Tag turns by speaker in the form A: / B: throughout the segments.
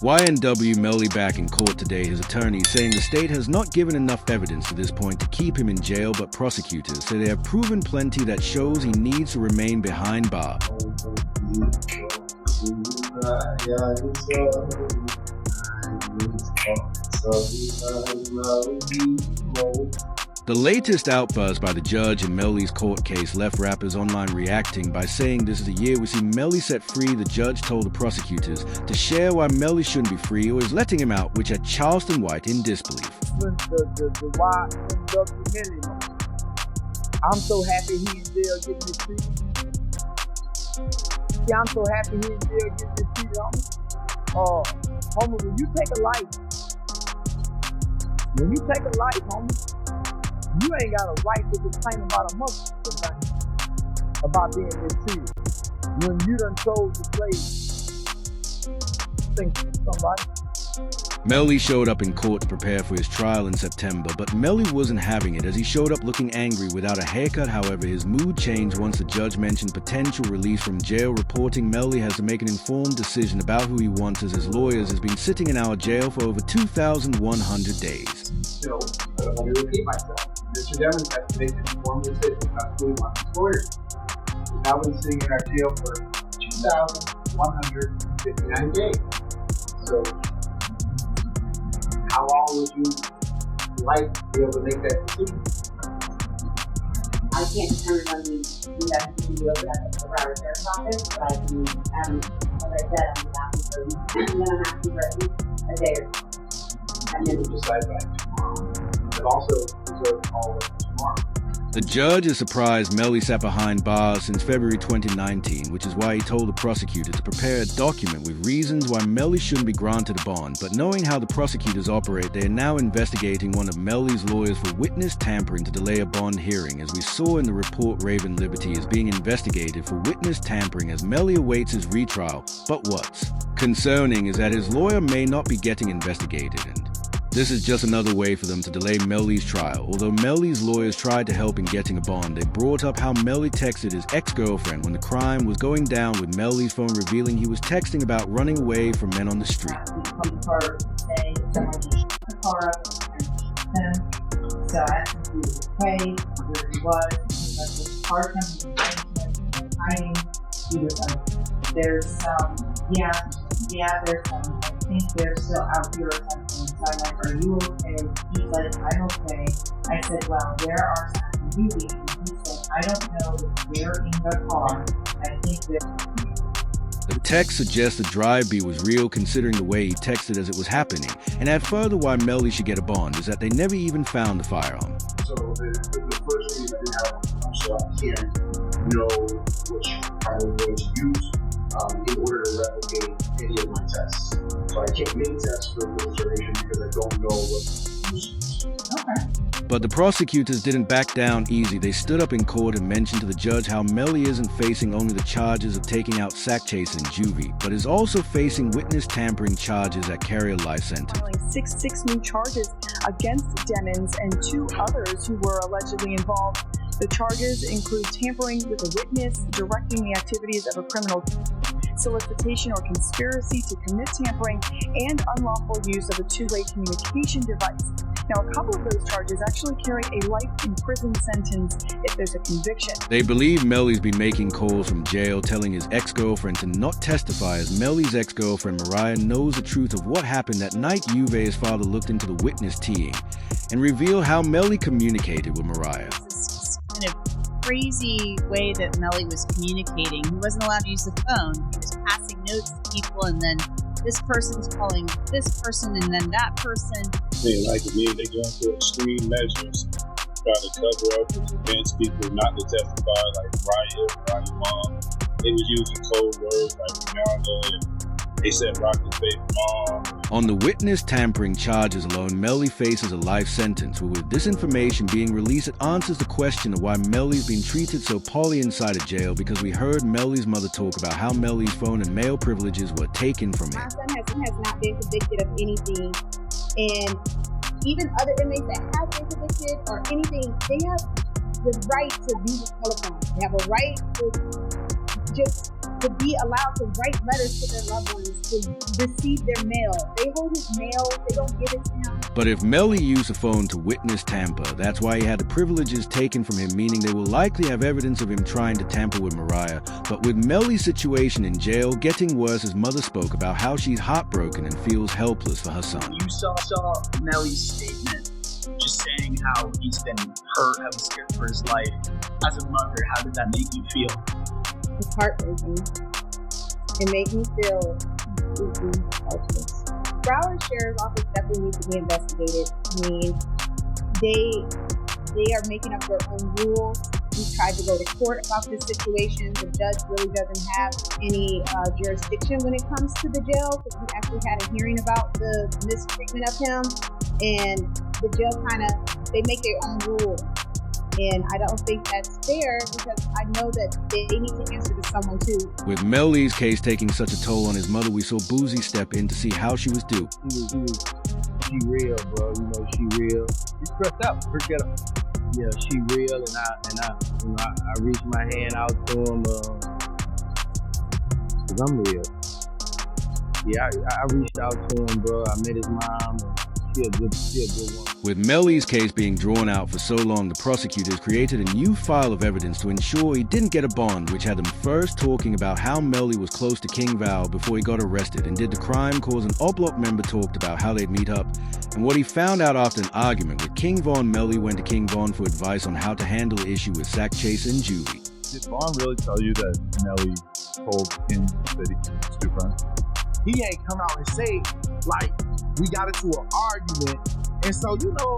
A: YNW Melly back in court today, his attorney saying the state has not given enough evidence to this point to keep him in jail, but prosecutors say they have proven plenty that shows he needs to remain behind bars. The latest outburst by the judge in Melly's court case left rappers online reacting by saying this is the year we see Melly set free. The judge told the prosecutors to share why Melly shouldn't be free or is letting him out, which had Charleston White in disbelief.
B: The YNW Melly. I'm so happy he in jail getting his freedom. Yeah, I'm so happy he in jail getting his freedom, homie. Homie, when you take a life, homie, you ain't got a right to complain about a motherfucking thing about being mistreated. When you done chose to play, think somebody.
A: Melly showed up in court to prepare for his trial in September, but Melly wasn't having it as he showed up looking angry without a haircut. However, his mood changed once the judge mentioned potential release from jail, reporting Melly has to make an informed decision about who he wants as his lawyers has been sitting in our jail for over 2,100 days.
C: I don't want to repeat myself. Mr. Devins has to make an informed decision about who he wants his lawyers. He's now been sitting in our jail for 2,159 days. So, how long would you like to be able to make that decision?
D: I can't determine when we have to be open at the private sheriff's office, but I can, as I said, I'm going to have to for at least a day or two.
C: And you will decide by tomorrow. But also reserve all of tomorrow.
A: The judge is surprised Melly sat behind bars since February 2019, which is why he told the prosecutor to prepare a document with reasons why Melly shouldn't be granted a bond. But knowing how the prosecutors operate, they are now investigating one of Melly's lawyers for witness tampering to delay a bond hearing. As we saw in the report, Raven Liberty is being investigated for witness tampering as Melly awaits his retrial. But what's concerning is that his lawyer may not be getting investigated, and this is just another way for them to delay Melly's trial. Although Melly's lawyers tried to help in getting a bond, they brought up how Melly texted his ex-girlfriend when the crime was going down, with Melly's phone revealing he was texting about running away from men on the street.
D: So I asked him if he was okay, where he was, his car coming, hiding. He was like, there's some, there's some, I think they're still out here or something. So I'm like, are you okay? He said, I'm okay. I said, well, where are some moving? He said, I don't know if they're in the car. I think they're...
A: The text suggests the drive-by was real considering the way he texted as it was happening, and add further why Melly should get a bond is that they never even found the firearm.
C: So the first thing that we have, so I can't know which are we going to use in order to replicate any of my tests. So I can't make tests for filtration because I don't know what to use.
D: Okay.
A: But the prosecutors didn't back down easy. They stood up in court and mentioned to the judge how Melly isn't facing only the charges of taking out sack chase in juvie, but is also facing witness tampering charges that carry a life sentence.
E: Filing six new charges against Demons and 2 others who were allegedly involved. The charges include tampering with a witness, directing the activities of a criminal, solicitation or conspiracy to commit tampering, and unlawful use of a two-way communication device. Now, a couple of those charges actually carry a life in prison sentence if there's a conviction. They
A: believe Melly's been making calls from jail, telling his ex-girlfriend to not testify, as Melly's ex-girlfriend Mariah knows the truth of what happened that night Juve's father looked into the witness teeing and revealed how Melly communicated with Mariah.
F: This kind of crazy way that Melly was communicating. He wasn't allowed to use the phone. He was passing notes to people, and then this person's calling this person and then that person.
G: They like to me, they going through extreme measures, try to cover up and convince people not to testify, like Mariah's mom. They was using code words like Uganda, and they said Rocky's baby mom.
A: On the witness tampering charges alone, Melly faces a life sentence, but with this information being released, it answers the question of why Melly's been treated so poorly inside of jail, because we heard Melly's mother talk about how Melly's phone and mail privileges were taken from him.
H: My son has not been convicted of anything, and even other inmates that have been convicted or anything, they have the right to use a telephone. They have a right to just to be allowed to write letters to their loved ones, to receive their mail. They hold his mail, they don't give it to him.
A: But if Melly used a phone to witness tamper, that's why he had the privileges taken from him, meaning they will likely have evidence of him trying to tamper with Mariah. But with Melly's situation in jail getting worse, his mother spoke about how she's heartbroken and feels helpless for her son.
I: You saw Melly's statement, just saying how he's been hurt, how he's scared for his life. As a mother, how did that make you feel?
H: It's heartbreaking. It made me feel completely helpless. Broward Sheriff's Office definitely needs to be investigated. I mean, they are making up their own rules. We tried to go to court about this situation. The judge really doesn't have any jurisdiction when it comes to the jail, because we actually had a hearing about the mistreatment of him, and the jail they make their own rules. And I don't think that's fair, because I know that they need to answer to someone too. With
A: Melly's case taking such a toll on his mother, we saw Boozy step in to see how she was due.
B: She real, bro. You know, she real. She's stressed out. Forget her. Yeah, she real, and I reached my hand out to him, cause I'm real. Yeah, I reached out to him, bro. I met his mom. She a good one.
A: With Melly's case being drawn out for so long, the prosecutors created a new file of evidence to ensure he didn't get a bond, which had them first talking about how Melly was close to King Val before he got arrested and did the crime cause an Oblok member talked about how they'd meet up, and what he found out after an argument with King Von. Melly went to King Von for advice on how to handle the issue with Sack Chaser and Juvie.
J: Did Von really tell you that Melly told him that he was too friends?
K: He ain't come out and say, like, we got into an argument. And so, you know,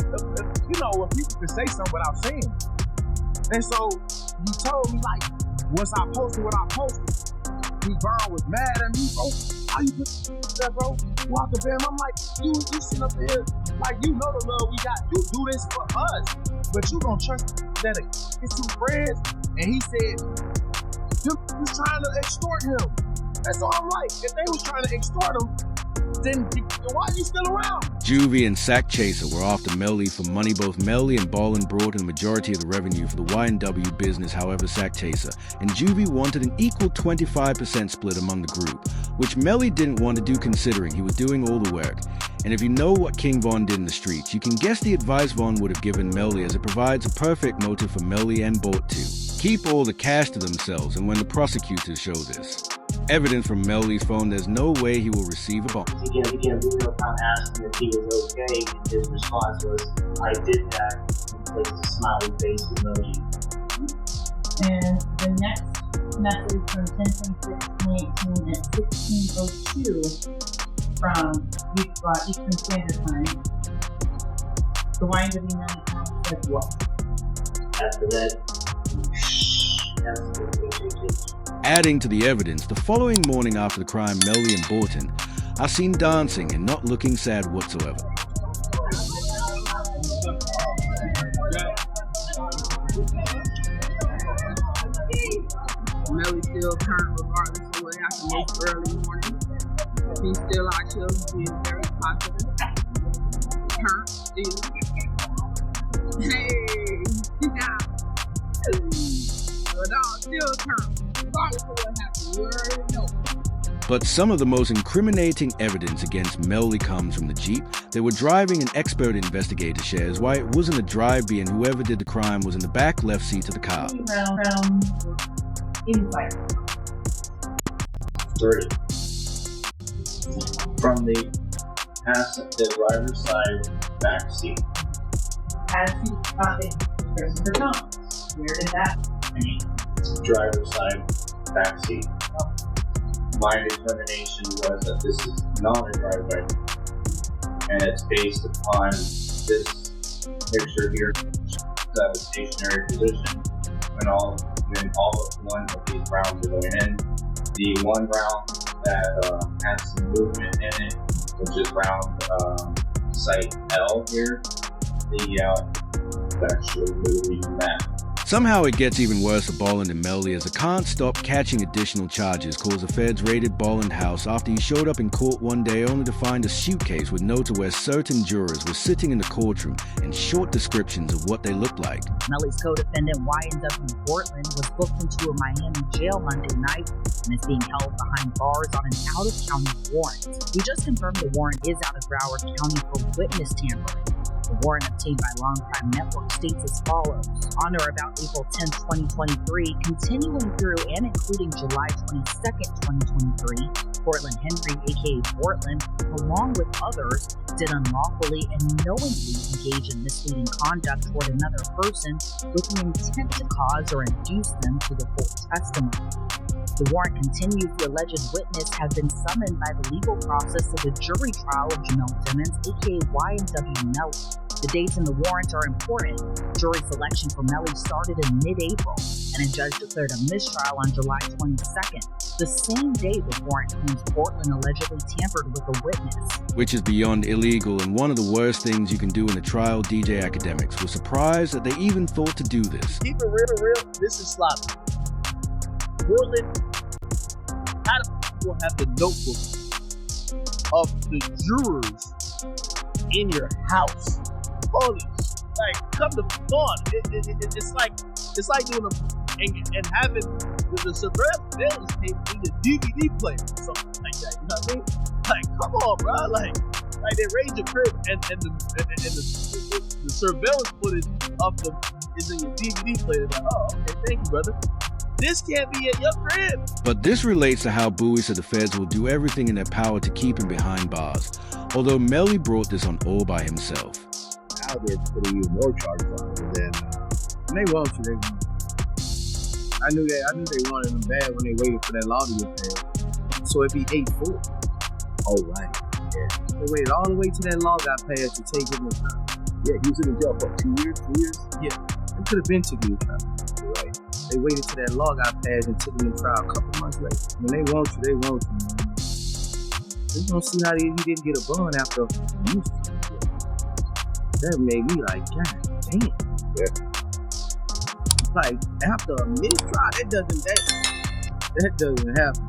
K: when people can say something without saying. And so, he told me, like, once I posted what I posted, Vern was mad at me, bro. How you put that, bro? Walk the bam. I'm like, you sit up here, like, you know the love we got. You do this for us, but you gonna trust that it's two friends? And he said, you was trying to extort him. And so I'm like, if they was trying to extort him, then why are you still around?
A: Juvie and Sack Chaser were after Melly for money. Both Melly and Ballin brought in the majority of the revenue for the YNW business, however, Sack Chaser and Juvie wanted an equal 25% split among the group, which Melly didn't want to do considering he was doing all the work. And if you know what King Von did in the streets, you can guess the advice Von would have given Melly, as it provides a perfect motive for Melly and Bort to keep all the cash to themselves. And when the prosecutors show this evidence from Melly's phone, there's no way he will receive a bond.
C: Again, real time asking if he was okay, and his response was, I did that, and placed a smiley face emoji.
D: And the next message from 10/26/2018 at 16:02 from Eastern Standard Time, the YNW Melly account said what?
C: After that, that's
A: Adding to the evidence, the following morning after the crime, Melly and Borton are seen dancing and not looking sad whatsoever.
L: Melly still turned regardless of what happened this early morning. He's still out here being very positive. Turned still. Hey, yeah. The dog still turned. Regardless of what happened, you already know.
A: But some of the most incriminating evidence against Melly comes from the Jeep they were driving. An expert investigator shares why it wasn't a drive-by and whoever did the crime was in the back left seat of the car.
D: Insight.
C: 3. From the driver's side back seat.
D: As he stopping Christopher Thomas. Where did that?
C: Driver's side back seat. My determination was that this is not a driveway, and it's based upon this picture here at a stationary position when all but one of these rounds are going in. The one round that has some movement in it, which is round site L here, the actually moving that.
A: Somehow it gets even worse for Bolland and Melly as the can't stop catching additional charges cause the feds raided Bolland's house after he showed up in court one day only to find a suitcase with notes of where certain jurors were sitting in the courtroom and short descriptions of what they looked like.
M: Melly's co-defendant YNW Portland was booked into a Miami jail Monday night and is being held behind bars on an out-of-county warrant. We just confirmed the warrant is out of Broward County for witness tampering. The warrant obtained by Longtime Network states as follows. On or about April 10, 2023, continuing through and including July 22, 2023, Portland Henry, aka Portland, along with others, did unlawfully and knowingly engage in misleading conduct toward another person with the intent to cause or induce them to withhold testimony. The warrant continues the alleged witness has been summoned by the legal process of the jury trial of Jamel Simmons, aka YNW Melly. The dates in the warrant are important. Jury selection for Melly started in mid-April, and a judge declared a mistrial on July 22nd, the same day the warrant claims Portland allegedly tampered with a witness.
A: Which is beyond illegal and one of the worst things you can do in a trial. DJ Academics was surprised that they even thought to do this.
N: Keep it real, this is sloppy. Portland, how do people have the notebook of the jurors in your house? Holy, like, come to on. It's like doing and having the surveillance tape in your DVD player or something like that. You know what I mean? Like, come on, bro. Like they raid your crib and the surveillance footage of them is in your DVD player. Like, oh, okay, thank you, brother. This can't be at your crib.
A: But this relates to how Bowie said the feds will do everything in their power to keep him behind bars. Although Melly brought this on all by himself.
B: Now they're putting even more charges on him, and then when they want you, they want you. I knew they wanted him bad when they waited for that law to get passed. So it'd be 8-4. Oh right. Yeah. They waited all the way till that law got passed to take him in trial. Yeah, he was in the jail for 2 years, 3 years? Yeah. They could have been taking him in trial. You're right. They waited till that law got passed and took him in trial a couple months later. When they want you, they want you. They're gonna see how he didn't get a bond after you. That made me like, God damn. Yeah. Like, after a mistrial, that doesn't happen.